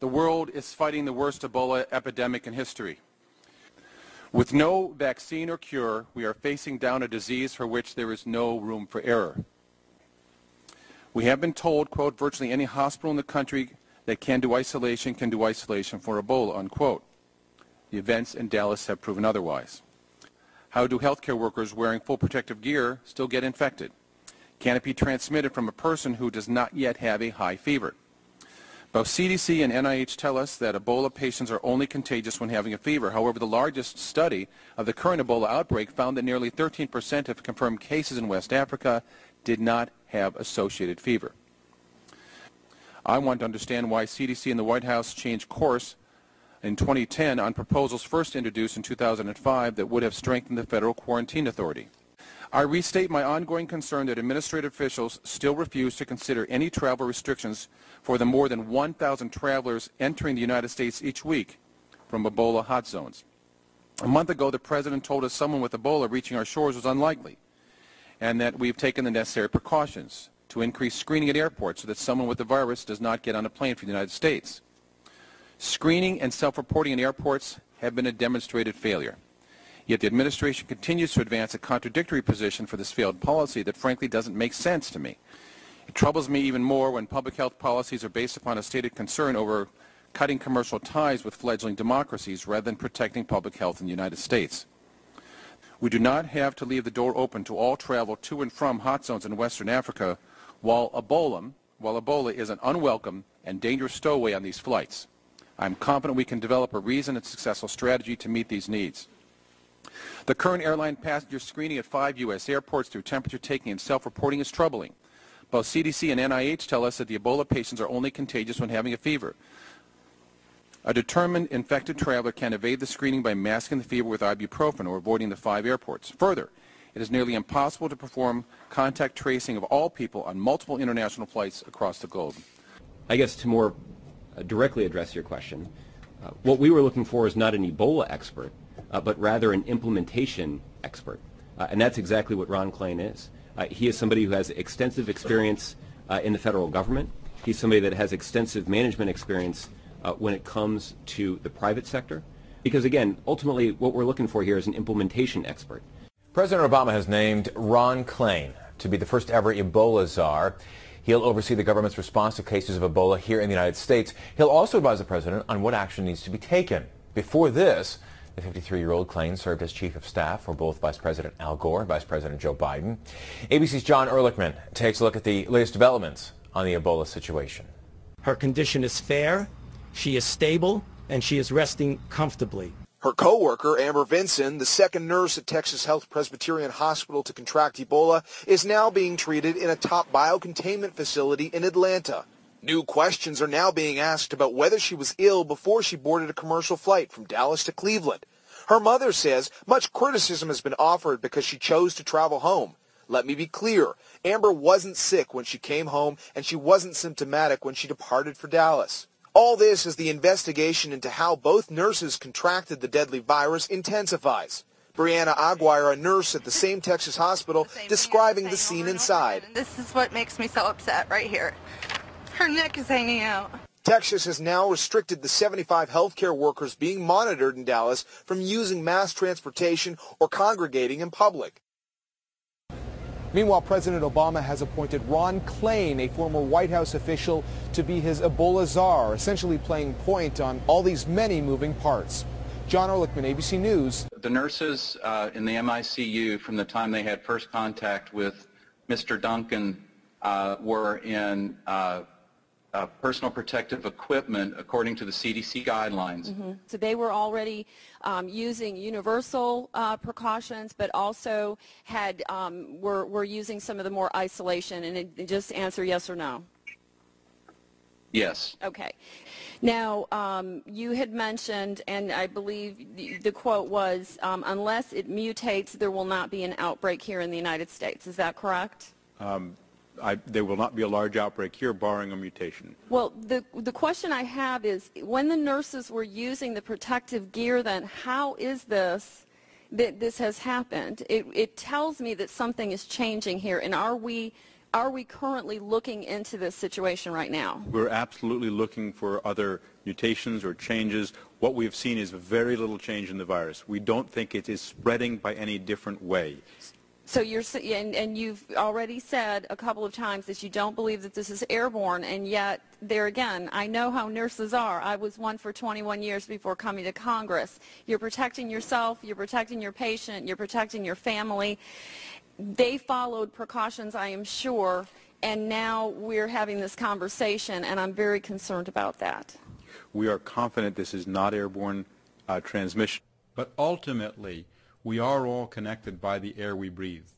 the world is fighting the worst Ebola epidemic in history. With no vaccine or cure, we are facing down a disease for which there is no room for error. We have been told, quote, virtually any hospital in the country that can do isolation for Ebola, unquote. The events in Dallas have proven otherwise. How do healthcare workers wearing full protective gear still get infected? Can it be transmitted from a person who does not yet have a high fever? Both CDC and NIH tell us that Ebola patients are only contagious when having a fever. However, the largest study of the current Ebola outbreak found that nearly 13% of confirmed cases in West Africa did not have associated fever. I want to understand why CDC and the White House changed course in 2010 on proposals first introduced in 2005 that would have strengthened the federal quarantine authority. I restate my ongoing concern that administrative officials still refuse to consider any travel restrictions for the more than 1,000 travelers entering the United States each week from Ebola hot zones. A month ago, the President told us someone with Ebola reaching our shores was unlikely, and that we've taken the necessary precautions to increase screening at airports so that someone with the virus does not get on a plane for the United States. Screening and self-reporting in airports have been a demonstrated failure. Yet the administration continues to advance a contradictory position for this failed policy that frankly doesn't make sense to me. It troubles me even more when public health policies are based upon a stated concern over cutting commercial ties with fledgling democracies rather than protecting public health in the United States. We do not have to leave the door open to all travel to and from hot zones in Western Africa while Ebola is an unwelcome and dangerous stowaway on these flights. I am confident we can develop a reasoned and successful strategy to meet these needs. The current airline passenger screening at 5 U.S. airports through temperature taking and self-reporting is troubling. Both CDC and NIH tell us that the Ebola patients are only contagious when having a fever. A determined infected traveler can evade the screening by masking the fever with ibuprofen or avoiding the 5 airports. Further, it is nearly impossible to perform contact tracing of all people on multiple international flights across the globe. I guess to more directly address your question, what we were looking for is not an Ebola expert, but rather an implementation expert. And that's exactly what Ron Klain is. He is somebody who has extensive experience in the federal government. He's somebody that has extensive management experience when it comes to the private sector. Because again, ultimately what we're looking for here is an implementation expert. President Obama has named Ron Klain to be the first ever Ebola czar. He'll oversee the government's response to cases of Ebola here in the United States. He'll also advise the president on what action needs to be taken. Before this, the 53-year-old Klain served as chief of staff for both Vice President Al Gore and Vice President Joe Biden. ABC's John Ehrlichman takes a look at the latest developments on the Ebola situation. Her condition is fair, she is stable, and she is resting comfortably. Her co-worker, Amber Vinson, the second nurse at Texas Health Presbyterian Hospital to contract Ebola, is now being treated in a top biocontainment facility in Atlanta. New questions are now being asked about whether she was ill before she boarded a commercial flight from Dallas to Cleveland. Her mother says much criticism has been offered because she chose to travel home. Let me be clear, Amber wasn't sick when she came home, and she wasn't symptomatic when she departed for Dallas. All this as the investigation into how both nurses contracted the deadly virus intensifies. Brianna Aguirre, a nurse at the same Texas hospital, describing the scene inside. This is what makes me so upset right here. Her neck is hanging out. Texas has now restricted the 75 healthcare workers being monitored in Dallas from using mass transportation or congregating in public. Meanwhile, President Obama has appointed Ron Klain, a former White House official, to be his Ebola czar, essentially playing point on all these many moving parts. John Ehrlichman, ABC News. The nurses in the MICU, from the time they had first contact with Mr. Duncan, were in personal protective equipment according to the CDC guidelines. Mm-hmm. So they were already using universal precautions, but also had were using some of the more isolation. And just answer yes or no. Yes. Okay. Now, you had mentioned, and I believe the quote was, unless it mutates, there will not be an outbreak here in the United States. Is that correct? There will not be a large outbreak here, barring a mutation. Well, the question I have is, when the nurses were using the protective gear, then how is this that this has happened? It tells me that something is changing here, and are we are we currently looking into this situation right now? We're absolutely looking for other mutations or changes. What we've seen is very little change in the virus. We don't think it is spreading by any different way. So and you've already said a couple of times that you don't believe that this is airborne, and yet, there again, I know how nurses are. I was one for 21 years before coming to Congress. You're protecting yourself, you're protecting your patient, you're protecting your family. They followed precautions, I am sure, and now we're having this conversation, and I'm very concerned about that. We are confident this is not airborne transmission. But ultimately, we are all connected by the air we breathe,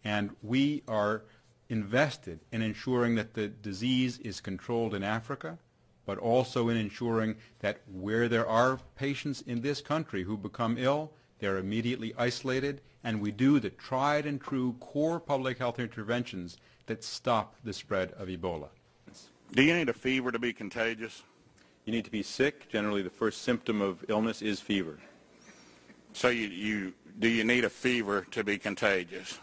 and we are invested in ensuring that the disease is controlled in Africa, but also in ensuring that where there are patients in this country who become ill, they're immediately isolated, and we do the tried and true core public health interventions that stop the spread of Ebola. Do you need a fever to be contagious? You need to be sick. Generally, the first symptom of illness is fever. So do you need a fever to be contagious?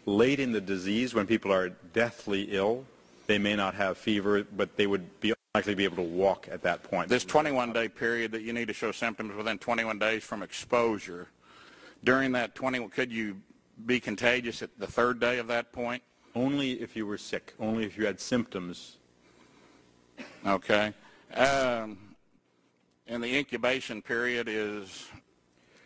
Late in the disease, when people are deathly ill, they may not have fever, but they would be likely to be able to walk at that point. This 21-day period that you need to show symptoms within 21 days from exposure, during that could you be contagious at the third day of that point? Only if you were sick, only if you had symptoms. Okay. And the incubation period is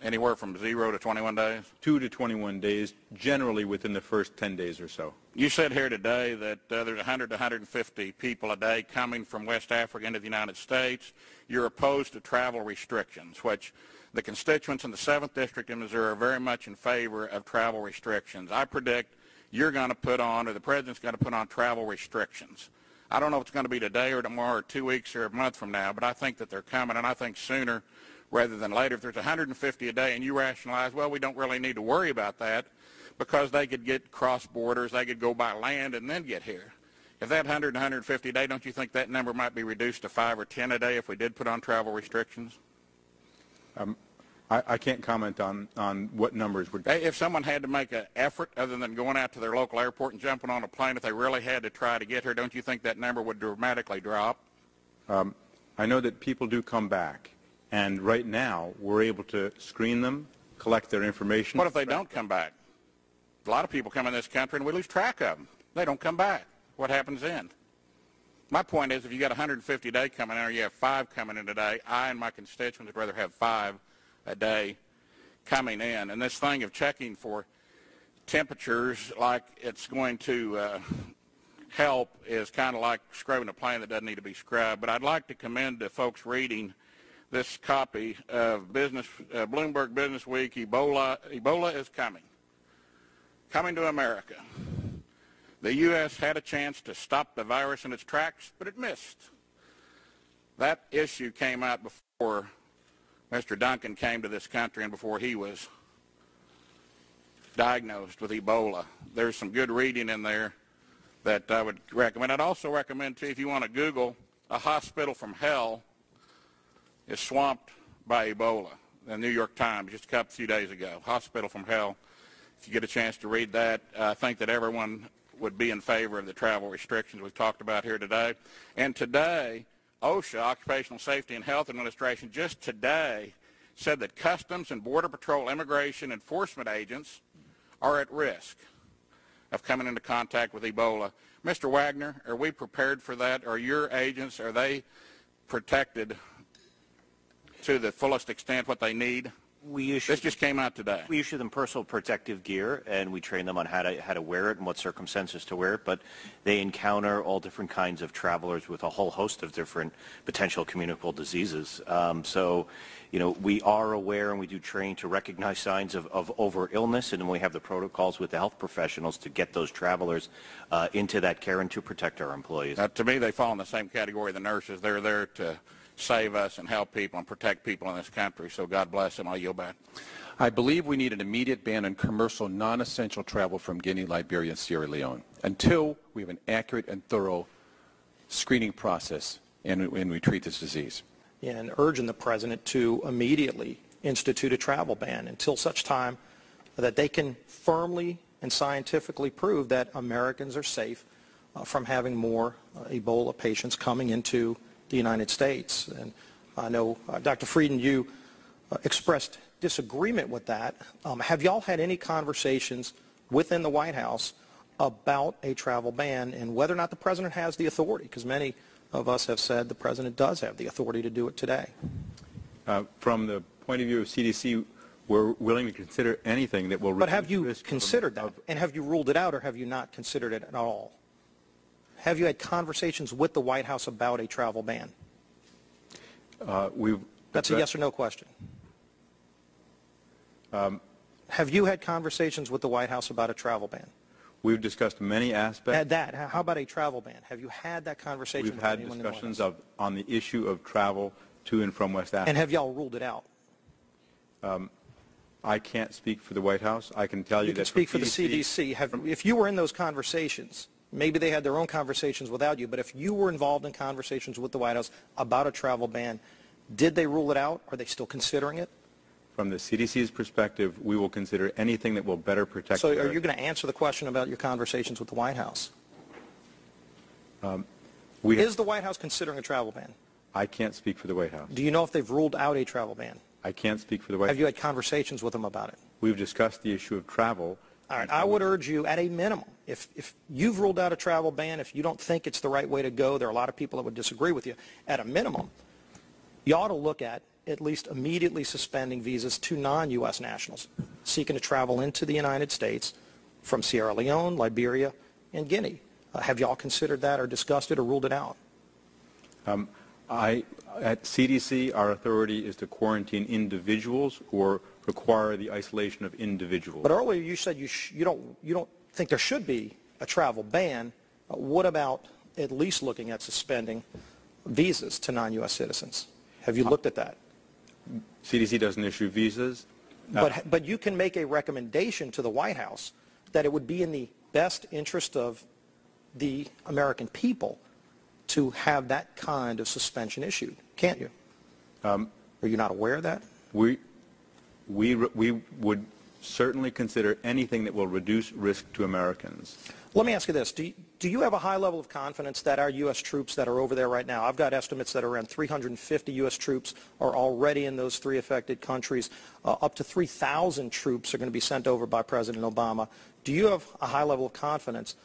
anywhere from 0 to 21 days? 2 to 21 days, generally within the first 10 days or so. You said here today that there's 100 to 150 people a day coming from West Africa into the United States. You're opposed to travel restrictions, which the constituents in the 7th District in Missouri are very much in favor of travel restrictions. I predict you're going to put on, or the President's going to put on, travel restrictions. I don't know if it's going to be today or tomorrow or 2 weeks or a month from now, but I think that they're coming, and I think sooner rather than later. If there's 150 a day and you rationalize, well, we don't really need to worry about that because they could get cross borders, they could go by land and then get here. If that 100 and 150 a day, don't you think that number might be reduced to 5 or 10 a day if we did put on travel restrictions? I can't comment on what numbers would. If someone had to make an effort other than going out to their local airport and jumping on a plane, if they really had to try to get here, don't you think that number would dramatically drop? I know that people do come back, and right now we're able to screen them, collect their information. What if they don't come back? A lot of people come in this country and we lose track of them. They don't come back. What happens then? My point is, if you got 150 a day coming in, or you have 5 coming in today, I and my constituents would rather have 5 a day coming in. And this thing of checking for temperatures like it's going to help is kind of like scrubbing a plane that doesn't need to be scrubbed. But I'd like to commend the folks reading this copy of Bloomberg Business Week. Ebola is coming to America. The U.S. had a chance to stop the virus in its tracks, but it missed. That issue came out before Mr. Duncan came to this country and before he was diagnosed with Ebola. There's some good reading in there that I would recommend. I'd also recommend, too, if you want to Google, a hospital from hell is swamped by Ebola. The New York Times, just a few days ago. Hospital from hell. If you get a chance to read that, I think that everyone would be in favor of the travel restrictions we've talked about here today. And today, OSHA, Occupational Safety and Health Administration, just today said that Customs and Border Patrol immigration enforcement agents are at risk of coming into contact with Ebola. Mr. Wagner, are we prepared for that? Are your agents, are they protected to the fullest extent what they need? This just came out today. We issue them personal protective gear, and we train them on how to wear it and what circumstances to wear it. But they encounter all different kinds of travelers with a whole host of different potential communicable diseases. So, you know, we are aware and we do train to recognize signs of over illness, and then we have the protocols with the health professionals to get those travelers into that care and to protect our employees. To me, they fall in the same category of the nurses. They're there to save us and help people and protect people in this country. So God bless them. I'll yield back. I believe we need an immediate ban on commercial, non-essential travel from Guinea, Liberia, and Sierra Leone until we have an accurate and thorough screening process and we treat this disease. And urging the President to immediately institute a travel ban until such time that they can firmly and scientifically prove that Americans are safe from having more Ebola patients coming into the United States. And I know, Dr. Frieden, you expressed disagreement with that. Have y'all had any conversations within the White House about a travel ban and whether or not the President has the authority? Because many of us have said the President does have the authority to do it today. From the point of view of CDC, we're willing to consider anything that will reduce risk. But have you considered that? And have you ruled it out, or have you not considered it at all? Have you had conversations with the White House about a travel ban? That's a yes or no question. Have you had conversations with the White House about a travel ban? We've discussed many aspects. How about a travel ban? Have you had that conversation with anyone in the White House? We've had discussions on the issue of travel to and from West Africa. And have y'all ruled it out? I can't speak for the White House. I can tell you that can speak for the CDC. If you were in those conversations, maybe they had their own conversations without you, but if you were involved in conversations with the White House about a travel ban, did they rule it out? Are they still considering it? From the CDC's perspective, we will consider anything that will better protect. So are you going to answer the question about your conversations with the White House? Is the White House considering a travel ban? I can't speak for the White House. Do you know if they've ruled out a travel ban? I can't speak for the White House. Have you had conversations with them about it? We've discussed the issue of travel. All right. I would urge you, at a minimum, if you've ruled out a travel ban, if you don't think it's the right way to go, there are a lot of people that would disagree with you. At a minimum, you ought to look at least immediately suspending visas to non-U.S. nationals seeking to travel into the United States from Sierra Leone, Liberia, and Guinea. Have you all considered that or discussed it or ruled it out? At CDC, our authority is to quarantine individuals or require the isolation of individuals. But earlier you said you don't think there should be a travel ban. What about at least looking at suspending visas to non-U.S. citizens? Have you looked at that? CDC doesn't issue visas. But you can make a recommendation to the White House that it would be in the best interest of the American people to have that kind of suspension issued, can't you? Are you not aware of that? We would certainly consider anything that will reduce risk to Americans. Let me ask you this. Do you have a high level of confidence that our U.S. troops that are over there right now, I've got estimates that around 350 U.S. troops are already in those 3 affected countries. Up to 3,000 troops are going to be sent over by President Obama. Do you have a high level of confidence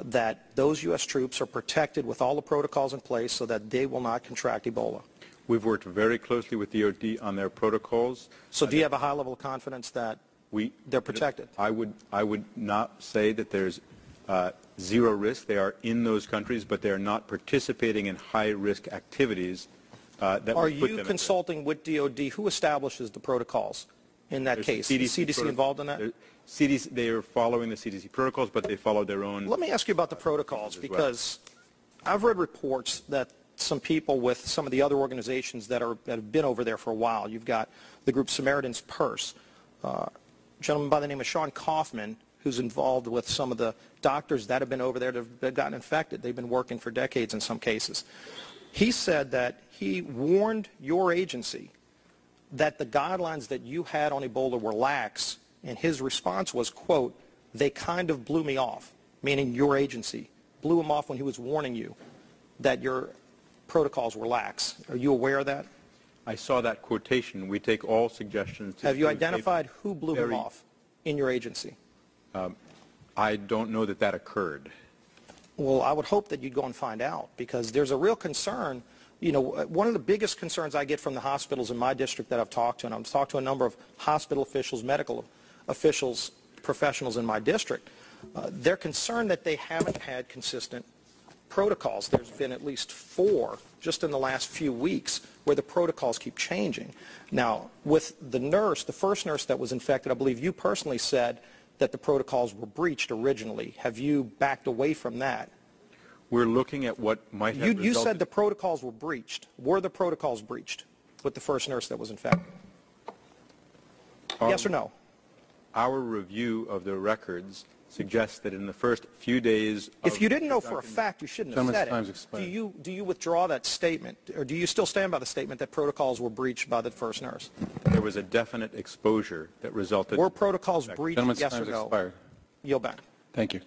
that those U.S. troops are protected with all the protocols in place so that they will not contract Ebola? We've worked very closely with DOD on their protocols. So do you have a high level of confidence that they're protected? I would not say that there's zero risk. They are in those countries, but they are not participating in high-risk activities that Are would put you them consulting with DOD? Who establishes the protocols in that case? Is the CDC involved in that? CDC, they are following the CDC protocols, but they follow their own. Let me ask you about the protocols, because I've read reports that some people with some of the other organizations that have been over there for a while, you've got the group Samaritan's Purse, a gentleman by the name of Sean Kaufman, who's involved with some of the doctors that have been over there that have gotten infected. They've been working for decades in some cases. He said that he warned your agency that the guidelines that you had on Ebola were lax, and his response was, quote, "They kind of blew me off," meaning your agency blew him off when he was warning you that your protocols were lax. Are you aware of that? I saw that quotation. We take all suggestions. Have you identified who blew him off in your agency? I don't know that that occurred. Well, I would hope that you'd go and find out, because there's a real concern. You know, one of the biggest concerns I get from the hospitals in my district that I've talked to, and I've talked to a number of hospital officials, medical officials, professionals in my district, they're concerned that they haven't had consistent protocols. There's been at least 4 just in the last few weeks where the protocols keep changing. Now, with the nurse, the first nurse that was infected, I believe you personally said that the protocols were breached originally. Have you backed away from that? We're looking at what might have You said the protocols were breached. Were the protocols breached with the first nurse that was infected? Yes or no? Our review of the records suggests that in the first few days If you didn't know for a fact, you shouldn't have said it. Do you withdraw that statement, or do you still stand by the statement that protocols were breached by the first nurse? There was a definite exposure that resulted. Were protocols breached, yes or no? yield back. Thank you.